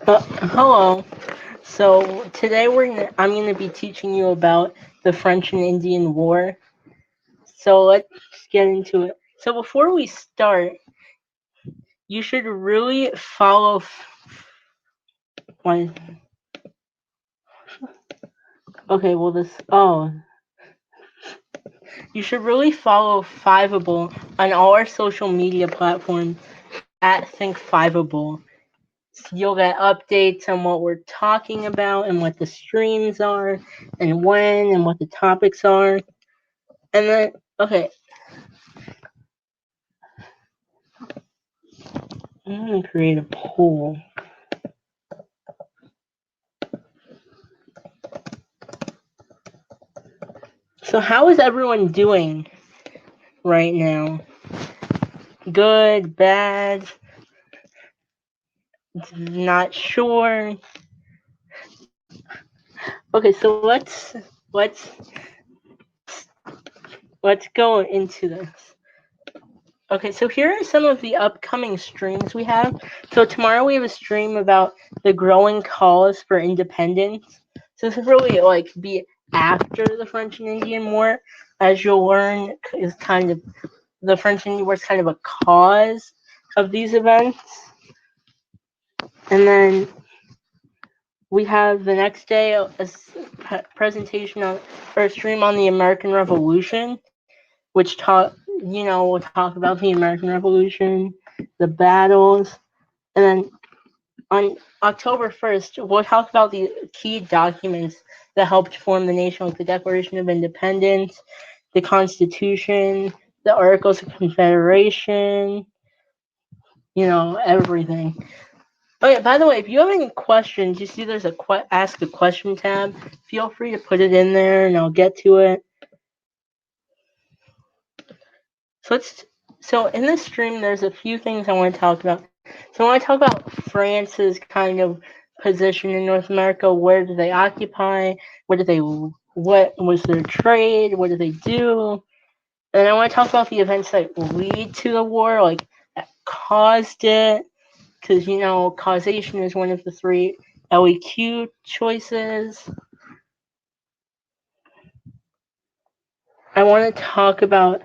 Hello. So today I'm gonna be teaching you about the French and Indian War. So let's get into it. So before we start, you should really follow. One. Okay. Well, this. Oh, you should really follow Fiveable on all our social media platforms at Think Fiveable. You'll get updates on what we're talking about and what the streams are and when and what the topics are. And then, okay, I'm going to create a poll. So, how is everyone doing right now? Good, bad, not sure. Okay, so let's go into this. Okay, so here are some of the upcoming streams we have. So tomorrow we have a stream about the growing cause for independence. So this is really like be after the French and Indian War, as you'll learn, is kind of the French and Indian War is kind of a cause of these events. And then we have the next day a presentation on or a stream on the American Revolution, which we'll talk about the American Revolution, the battles, and then on October 1st, we'll talk about the key documents that helped form the nation, like the Declaration of Independence, the Constitution, the Articles of Confederation, everything. Oh yeah, by the way, if you have any questions, you see there's a ask a question tab. Feel free to put it in there, and I'll get to it. So in this stream, there's a few things I want to talk about. So I want to talk about France's kind of position in North America. Where do they occupy? What was their trade? What did they do? And I want to talk about the events that lead to the war, like that caused it, because causation is one of the three LEQ choices. I want to talk about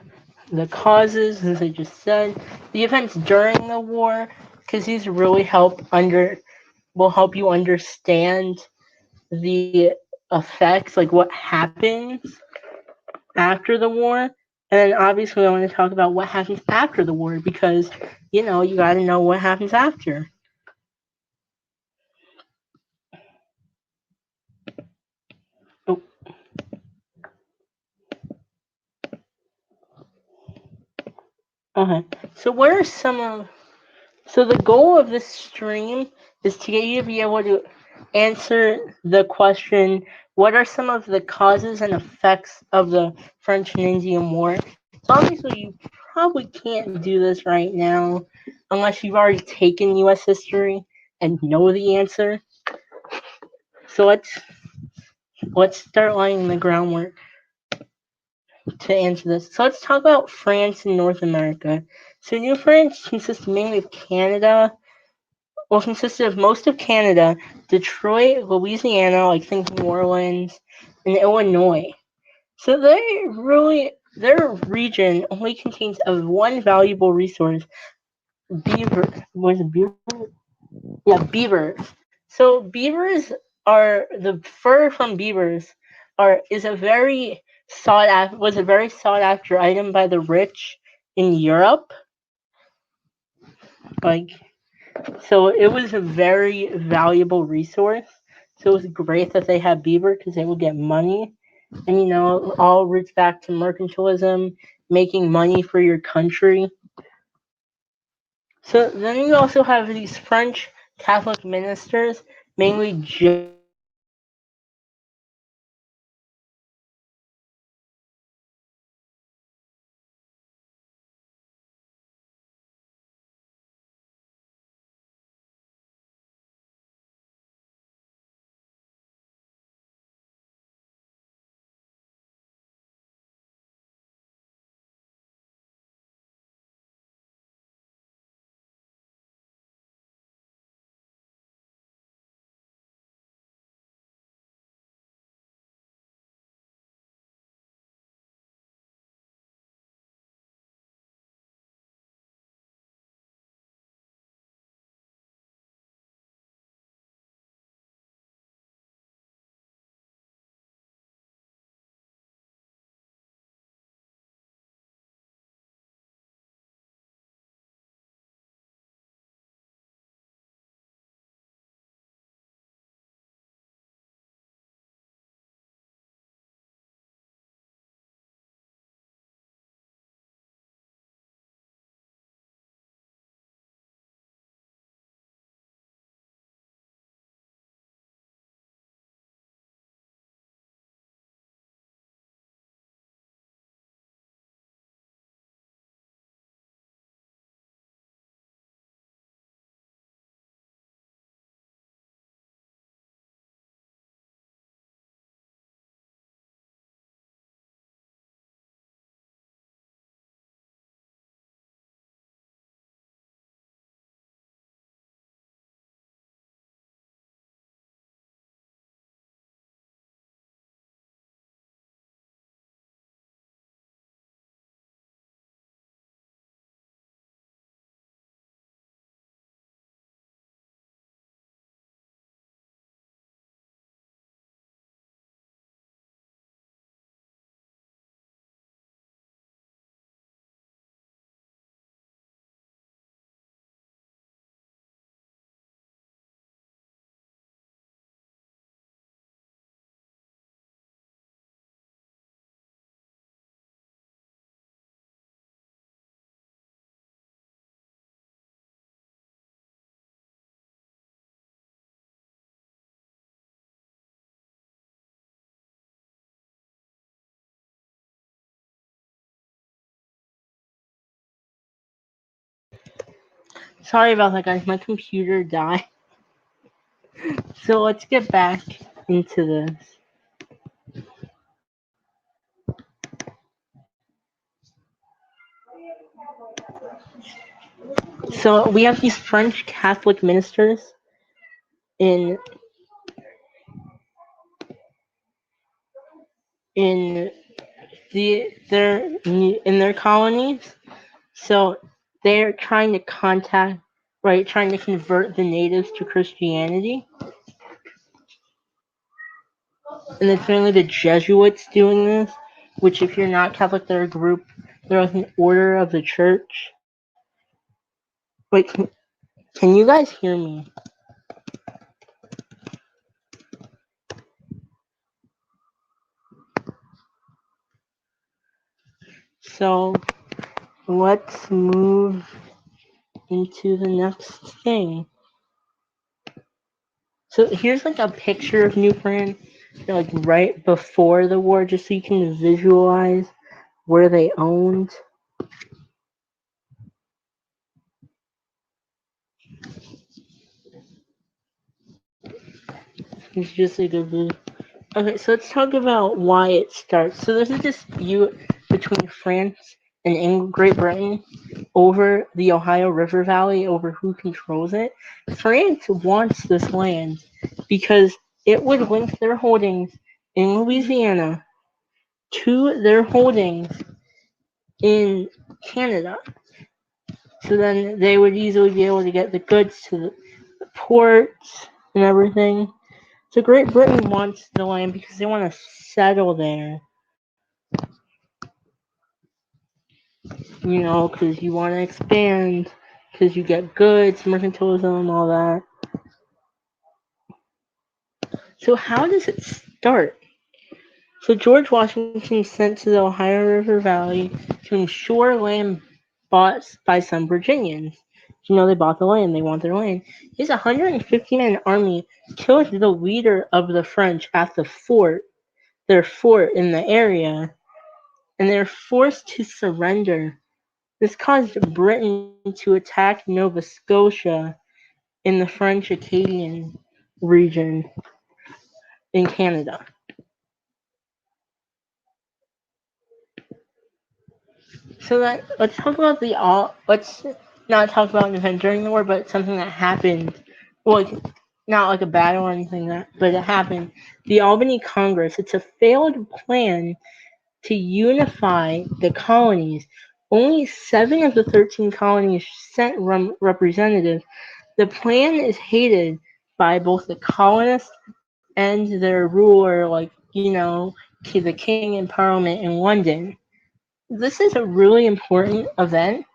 the causes, as I just said, the events during the war, because these really will help you understand the effects, like what happens after the war. And then obviously I want to talk about what happens after the war, because you got to know what happens after. Oh. Okay. So what are some of So the goal of this stream is to get you to be able to answer the question, what are some of the causes and effects of the French and Indian War? So obviously you probably can't do this right now unless you've already taken US history and know the answer. So let's start laying the groundwork to answer this. So let's talk about France and North America. So New France consists mainly of Canada, consisted of most of Canada, Detroit, Louisiana, like think New Orleans, and Illinois. So their region only contains of one valuable resource, beaver. Was it beaver? Yeah, beavers. So beavers are the fur from beavers is a very sought after item by the rich in Europe. Like So it was a very valuable resource. So it was great that they had beaver because they would get money. And all roots back to mercantilism, making money for your country. So then you also have these French Catholic ministers, mainly Jesuits, who Sorry about that, guys. My computer died. So let's get back into this. So we have these French Catholic ministers in in their colonies. So they're trying to trying to convert the natives to Christianity. And it's mainly the Jesuits doing this, which if you're not Catholic, they're a group, they're like an order of the church. Wait, can you guys hear me? So let's move into the next thing. So here's like a picture of New France, like right before the war, just so you can visualize where they owned. It's just like a visual. Okay, so let's talk about why it starts. So there's a dispute between France and Great Britain over the Ohio River Valley, over who controls it. France wants this land because it would link their holdings in Louisiana to their holdings in Canada. So then they would easily be able to get the goods to the ports and everything. So Great Britain wants the land because they want to settle there. Because you want to expand, because you get goods, mercantilism, all that. So how does it start? So George Washington sent to the Ohio River Valley to ensure land bought by some Virginians. They bought the land, they want their land. His 150-man army killed the leader of the French at their fort in the area, and they're forced to surrender. This caused Britain to attack Nova Scotia in the French Acadian region in Canada. So let's talk about let's not talk about an event during the war, but something that happened. Well, not like a battle or anything but it happened. The Albany Congress. It's a failed plan to unify the colonies. Only 7 of the 13 colonies sent representatives. The plan is hated by both the colonists and their ruler, the king and parliament in London. This is a really important event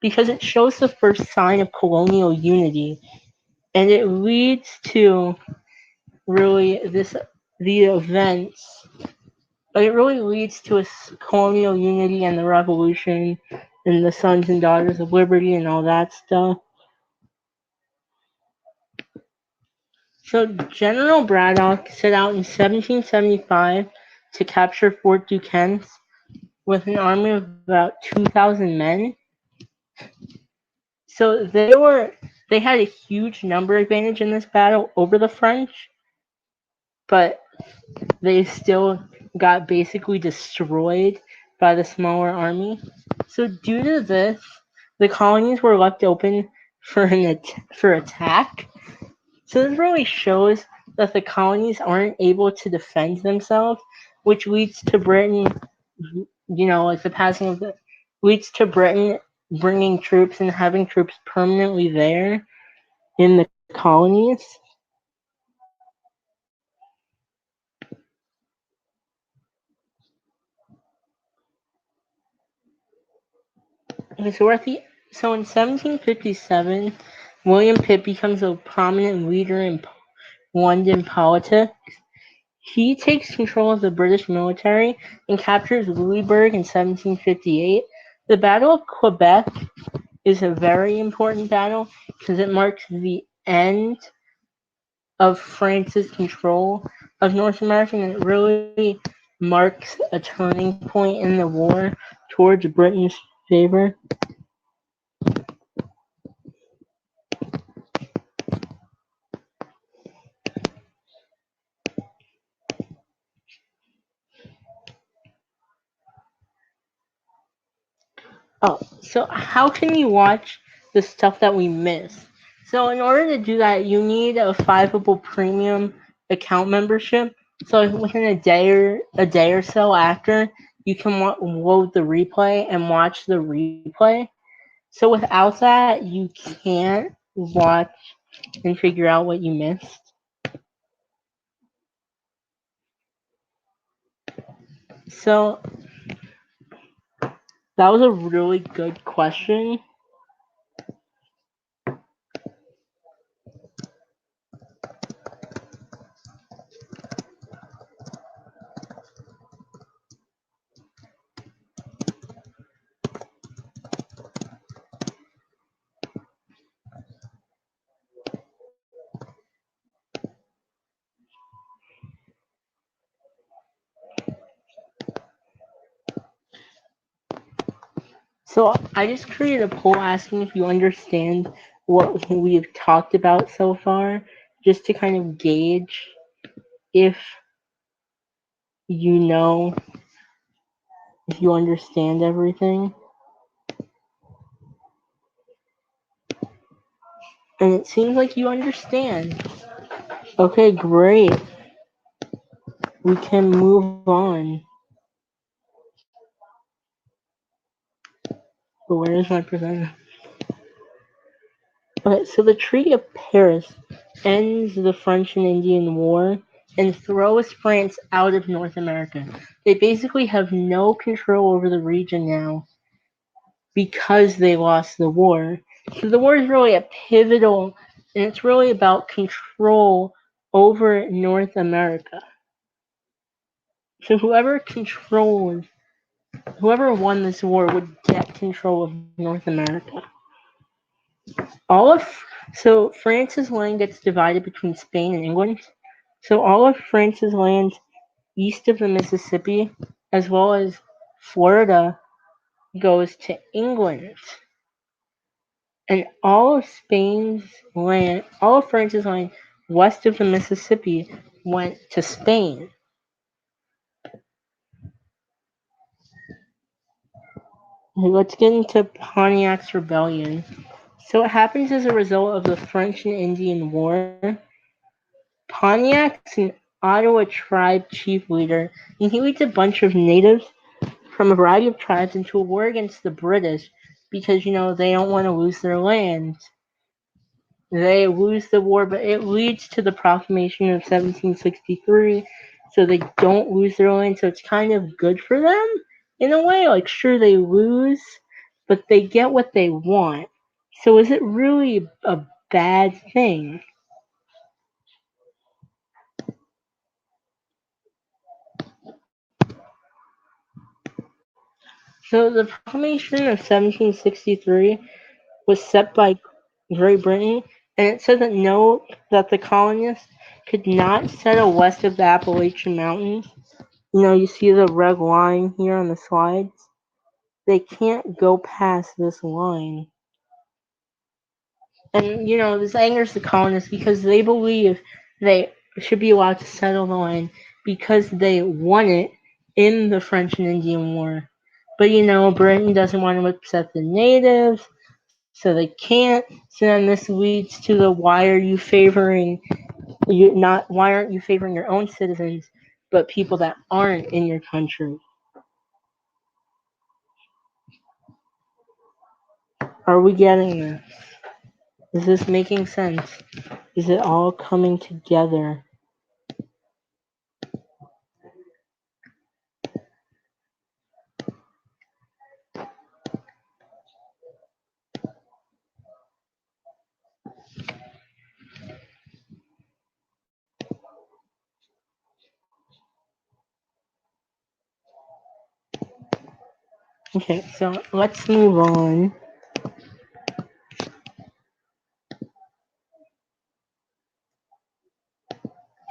because it shows the first sign of colonial unity, and it leads to really the events. It really leads to a colonial unity and the revolution and the Sons and Daughters of Liberty and all that stuff. So General Braddock set out in 1775 to capture Fort Duquesne with an army of about 2,000 men. So they had a huge number advantage in this battle over the French, but they still got basically destroyed by the smaller army. So due to this, the colonies were left open for attack. So this really shows that the colonies aren't able to defend themselves, which leads to Britain, like the passing of leads to Britain bringing troops and having troops permanently there in the colonies. Okay, so in 1757, William Pitt becomes a prominent leader in London politics. He takes control of the British military and captures Louisbourg in 1758. The Battle of Quebec is a very important battle because it marks the end of France's control of North America, and it really marks a turning point in the war towards Britain's favor. Oh, so how can you watch the stuff that we miss? So in order to do that, you need a Fiveable premium account membership. So within a day or so after, you can load the replay and watch the replay. So without that, you can't watch and figure out what you missed. So that was a really good question. So I just created a poll asking if you understand what we've talked about so far, just to kind of gauge if you know, if you understand everything. And it seems like you understand. Okay, great. We can move on. But where is my presenter? Okay, so the Treaty of Paris ends the French and Indian War and throws France out of North America. They basically have no control over the region now because they lost the war. So the war is really a pivotal, and it's really about control over North America. So whoever won this war would get control of North America. All of so France's land gets divided between Spain and England. So all of France's land east of the Mississippi, as well as Florida, goes to England. And all of France's land west of the Mississippi went to Spain. Let's get into Pontiac's rebellion. So it happens as a result of the French and Indian War. Pontiac's an Ottawa tribe chief leader, and he leads a bunch of natives from a variety of tribes into a war against the British because, they don't want to lose their land. They lose the war, but it leads to the Proclamation of 1763, so they don't lose their land. So it's kind of good for them in a way. Like, sure, they lose, but they get what they want. So is it really a bad thing? So the Proclamation of 1763 was set by Great Britain, and it said that the colonists could not settle west of the Appalachian Mountains. You see the red line here on the slides. They can't go past this line. And, this angers the colonists because they believe they should be allowed to settle the land because they won it in the French and Indian War. But, Britain doesn't want to upset the natives, so they can't. So then this leads to the why aren't you favoring your own citizens, but people that aren't in your country? Are we getting this? Is this making sense? Is it all coming together? Okay, so let's move on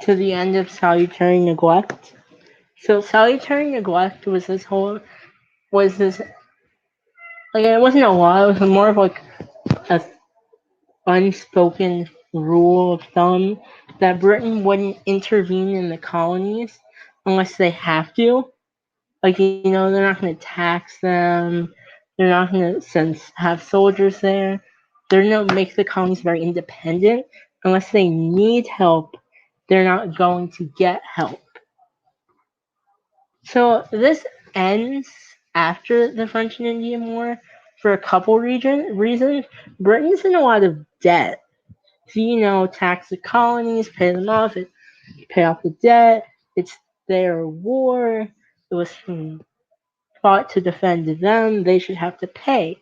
to the end of Salutary Neglect. So Salutary Neglect was this like, it wasn't a law, it was more of like a unspoken rule of thumb that Britain wouldn't intervene in the colonies unless they have to. Like, they're not going to tax them. They're not going to have soldiers there. They're going to make the colonies very independent. Unless they need help, they're not going to get help. So this ends after the French and Indian War for a couple reasons. Britain's in a lot of debt. So, tax the colonies, pay them off, pay off the debt. It's their war. It was fought to defend them. They should have to pay.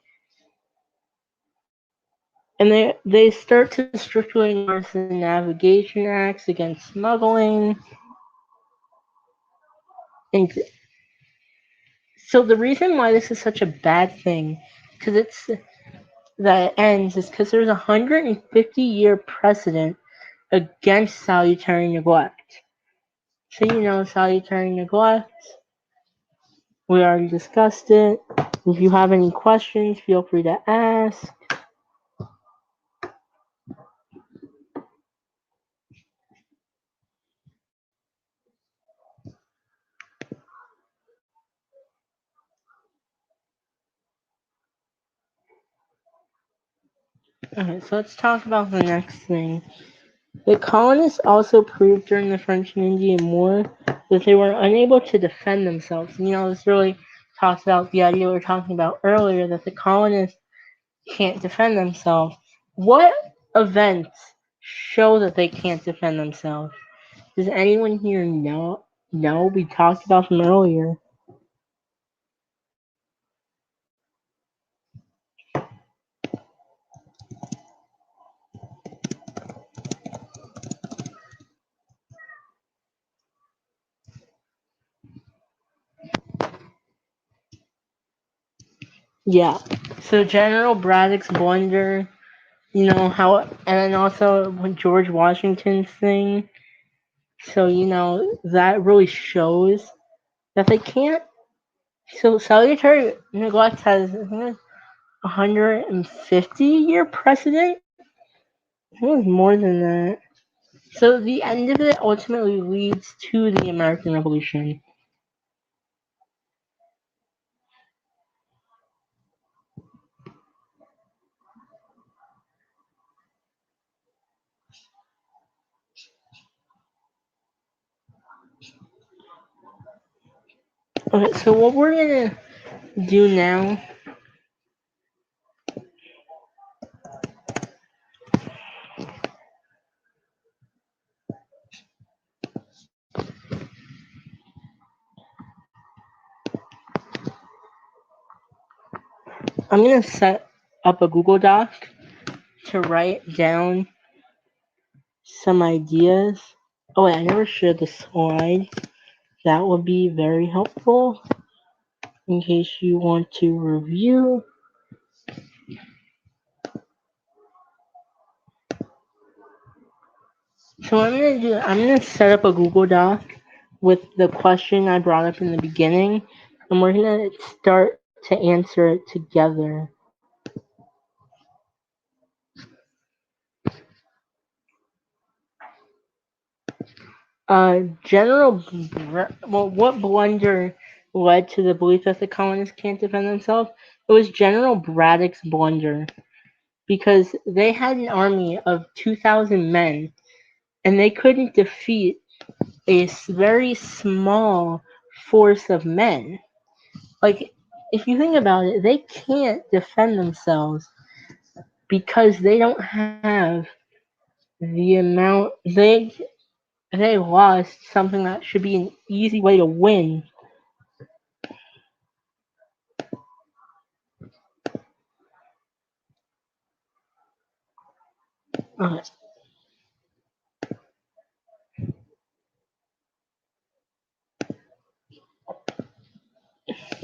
And they start to strictly enforce the navigation acts against smuggling. And so the reason why this is such a bad thing, because it's that it ends, is because there's a 150-year precedent against salutary neglect. So, salutary neglect, we already discussed it. If you have any questions, feel free to ask. Okay, so let's talk about the next thing. The colonists also proved during the French and Indian War that they were unable to defend themselves. This really talks about the idea we were talking about earlier, that the colonists can't defend themselves. What events show that they can't defend themselves? Does anyone here know? No, we talked about them earlier. Yeah. So General Braddock's blunder, how, and then also George Washington's thing. So, that really shows that they can't. So salutary neglect has, I think, 150-year precedent. I think it was more than that. So the end of it ultimately leads to the American Revolution. Okay, so what we're gonna do now, I'm gonna set up a Google Doc to write down some ideas. Oh wait, I never shared the slide. That would be very helpful in case you want to review. So what I'm gonna set up a Google Doc with the question I brought up in the beginning, and we're gonna start to answer it together. What blunder led to the belief that the colonists can't defend themselves? It was General Braddock's blunder, because they had an army of 2,000 men, and they couldn't defeat a very small force of men. Like, if you think about it, they can't defend themselves because they don't have the amount they lost something that should be an easy way to win. Okay.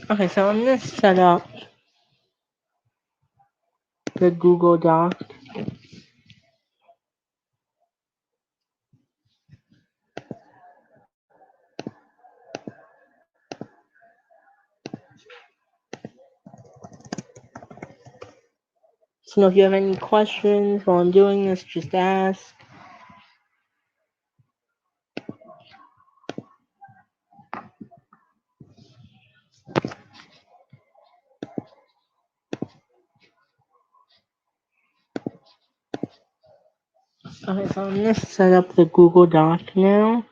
Okay, so I'm gonna set up the Google Doc. So if you have any questions while I'm doing this, just ask. Okay, so I'm gonna set up the Google Doc now.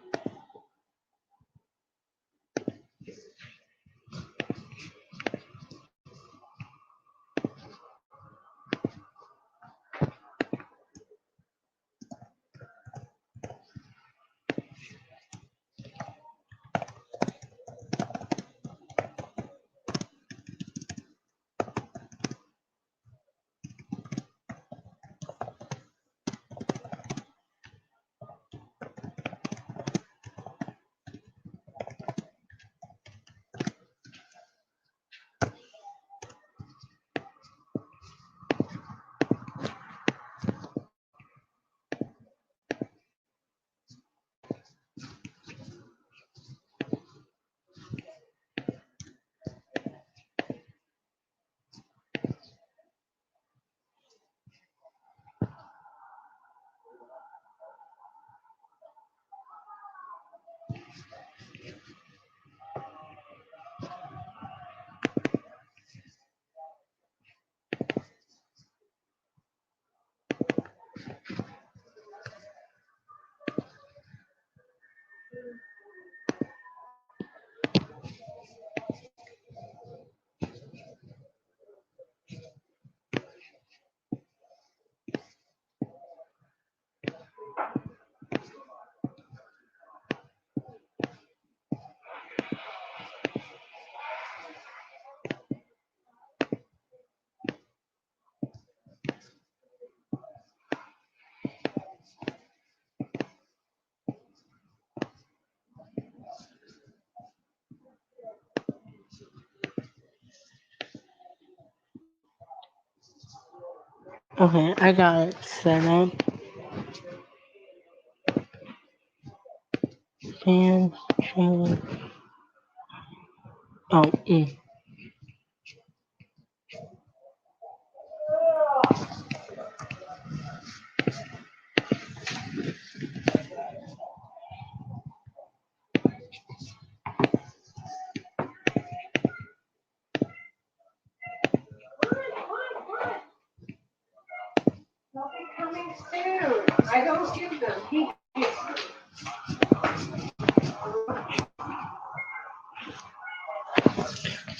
Okay, I got it set up. Fans, channel. Oh, Coming soon. I don't give them. He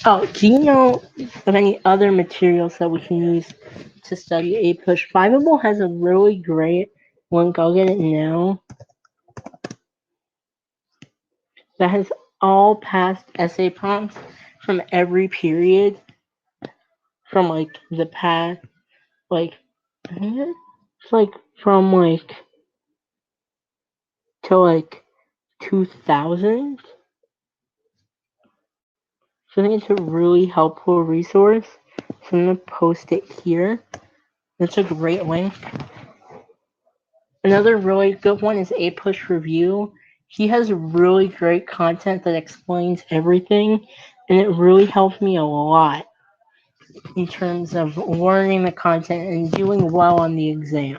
Oh, do you know of any other materials that we can use to study APUSH? Fiveable has a really great one. Go get it now. That has all past essay prompts from every period, from like the past, like I think it's like from like to like 2000. So I think it's a really helpful resource. So I'm gonna post it here. That's a great link. Another really good one is APUSH Review. He has really great content that explains everything, and it really helped me a lot in terms of learning the content and doing well on the exam.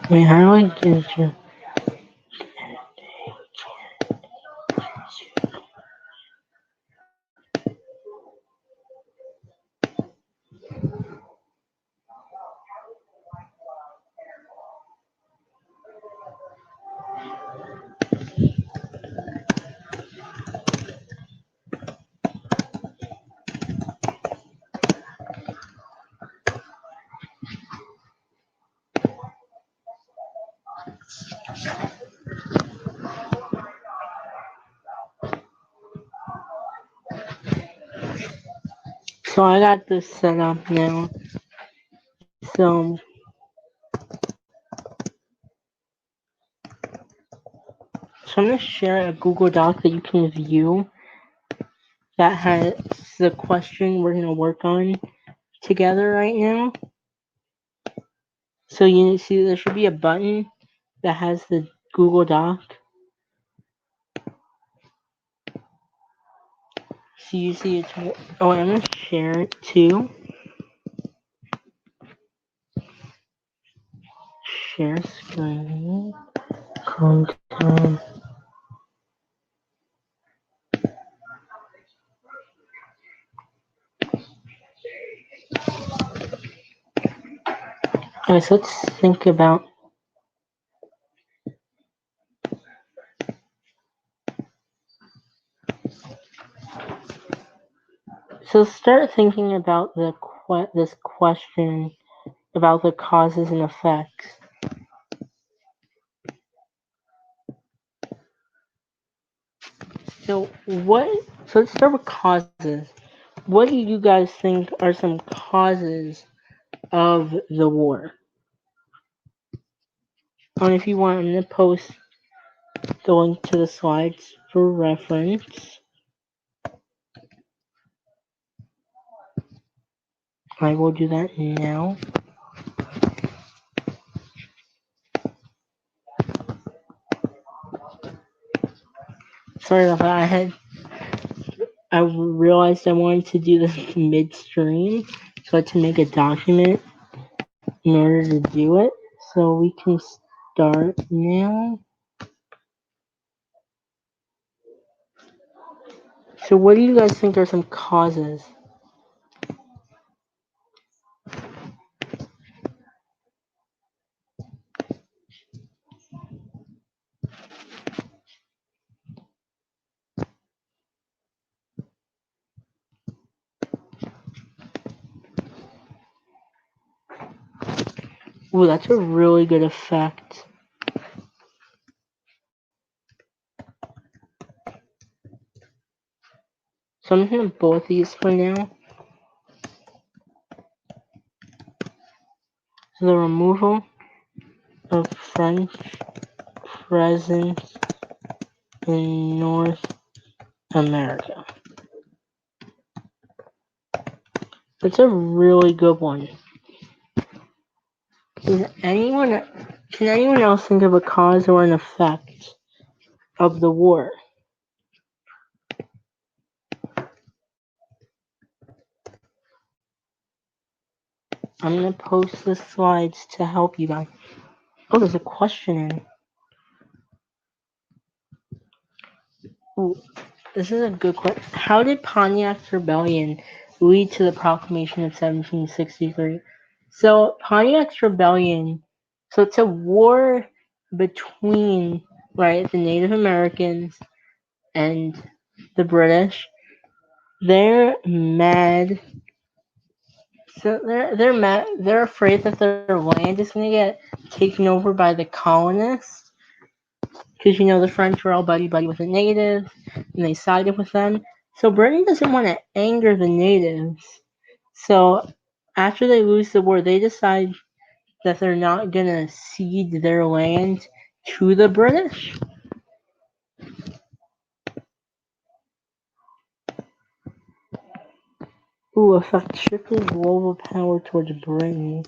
Wait, how do I get you? So I got this set up now. So I'm gonna share a Google Doc that you can view that has the question we're gonna work on together right now. So you see there should be a button that has the Google Doc. So you see it's oh I'm gonna share it too. Share screen. Content. Alright, so let's think about so start thinking about this question about the causes and effects. So what? So let's start with causes. What do you guys think are some causes of the war? And if you want, I'm gonna post the link to the slides for reference. I will do that now. Sorry about that. I realized I wanted to do this midstream, so I had to make a document in order to do it. So we can start now. So what do you guys think are some causes? Ooh, that's a really good effect. So I'm gonna both these for now. So the removal of French presence in North America. That's a really good one. Can anyone else think of a cause or an effect of the war? I'm gonna post the slides to help you guys. Oh, there's a question in. Ooh, this is a good question. How did Pontiac's rebellion lead to the Proclamation of 1763? So Pontiac's rebellion, so it's a war between the Native Americans and the British. They're mad. So they're mad. They're afraid that their land is gonna get taken over by the colonists. Because the French were all buddy with the natives, and they sided with them. So Britain doesn't want to anger the natives. So after they lose the war, they decide that they're not gonna cede their land to the British. Ooh, affect shifting global power towards Britain.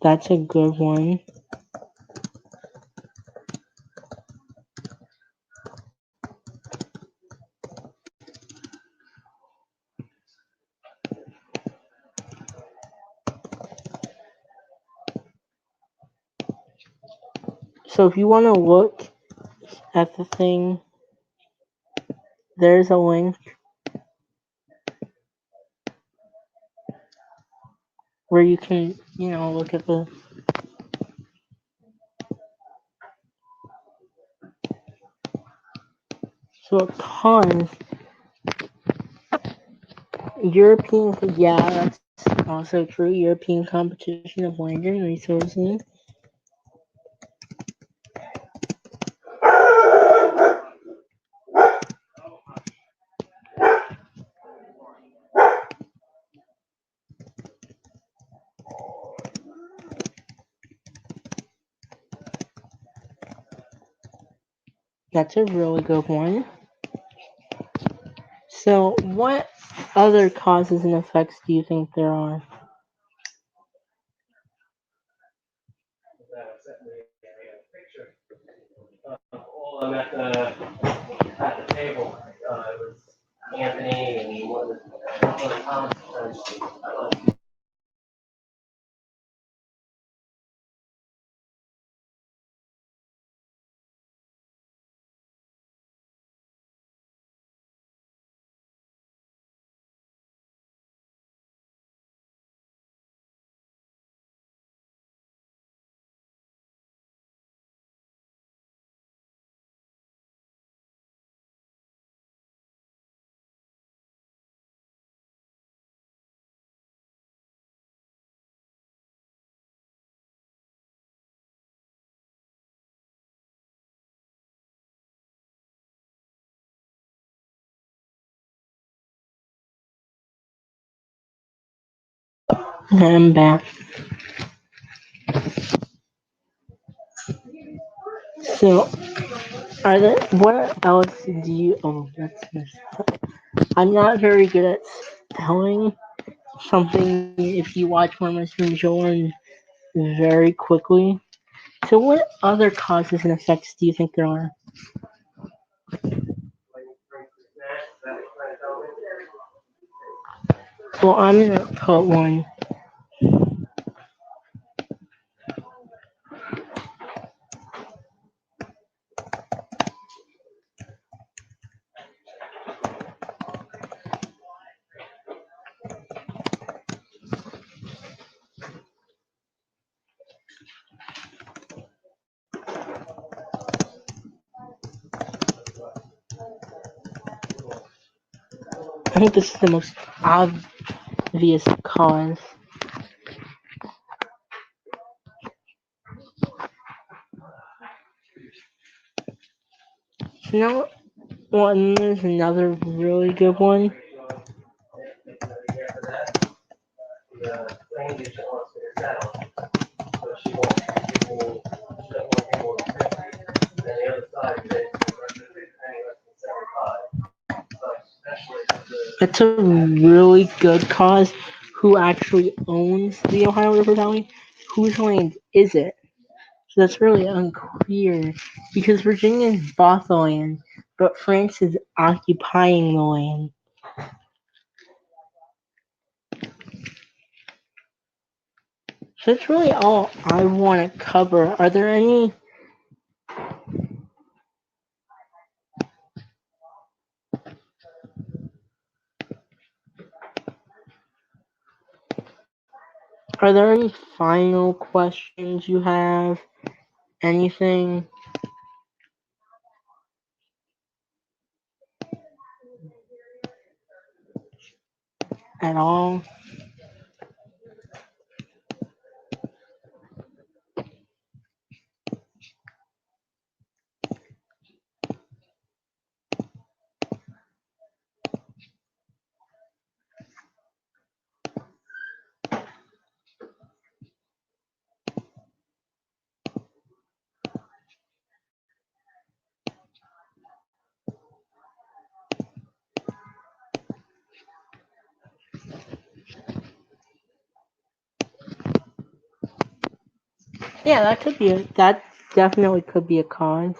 That's a good one. So if you want to look at the thing, there's a link where you can, look at the. So a cause, European, yeah, that's also true. European competition of land and resources. That's a really good one. So, what other causes and effects do you think there are? Well, I'm at the table. It was Anthony and one of the Thomas. I'm back. So, are there, what else do you, oh, that's messed up. I'm not very good at spelling something if you watch one of my streams, you'll learn very quickly. So, what other causes and effects do you think there are? Well, I'm gonna put one. I think this is the most obvious cause. You know, one, there's another really good one. It's a really good cause. Who actually owns the Ohio River Valley? Whose land is it? So that's really unclear because Virginia bought the land, but France is occupying the land. So that's really all I want to cover. Are there any final questions you have? Anything at all? Yeah, that definitely could be a cause.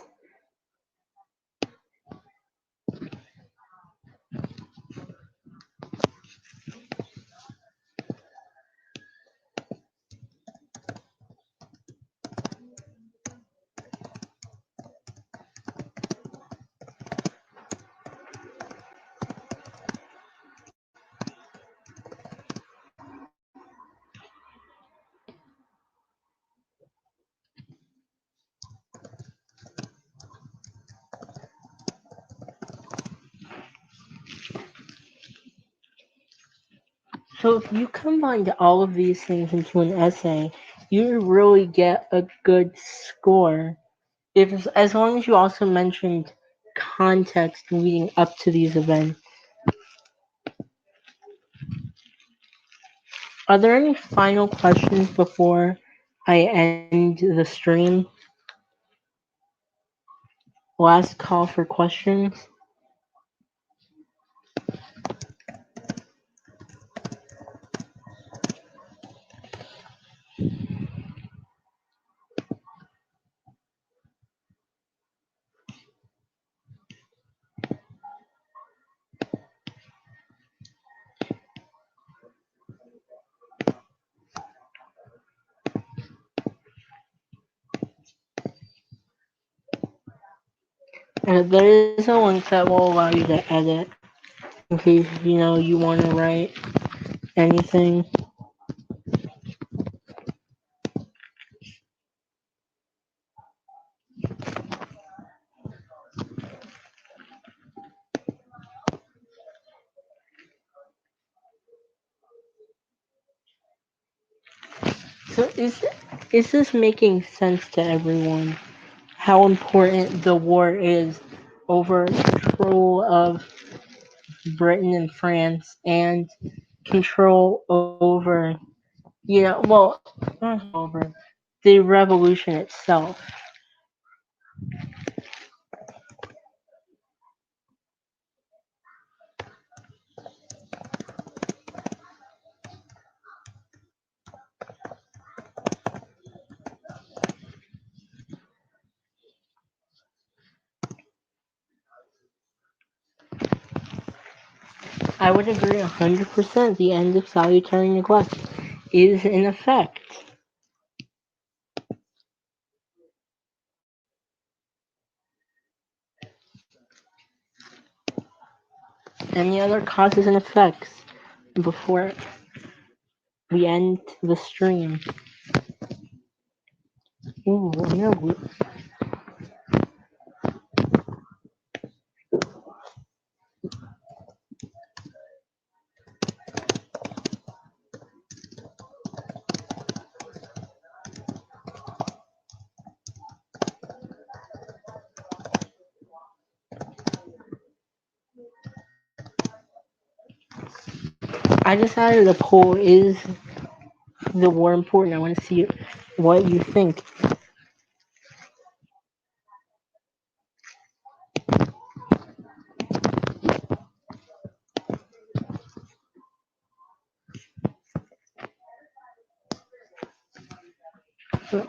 So if you combined all of these things into an essay, you would really get a good score. If as long as you also mentioned context leading up to these events. Are there any final questions before I end the stream? Last call for questions. There is a link that will allow you to edit in case you want to write anything. So is this making sense to everyone? How important the war is over control of Britain and France and control over, not over the revolution itself. I would agree 100%. The end of salutary neglect is in effect. Any other causes and effects before we end the stream? Ooh, no. I decided the poll is the war important. I want to see what you think.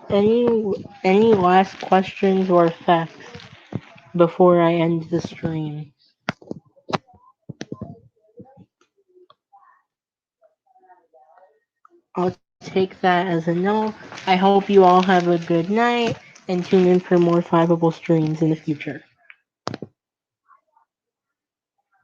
Any last questions or facts before I end the stream? I'll take that as a no. I hope you all have a good night and tune in for more Fiveable streams in the future.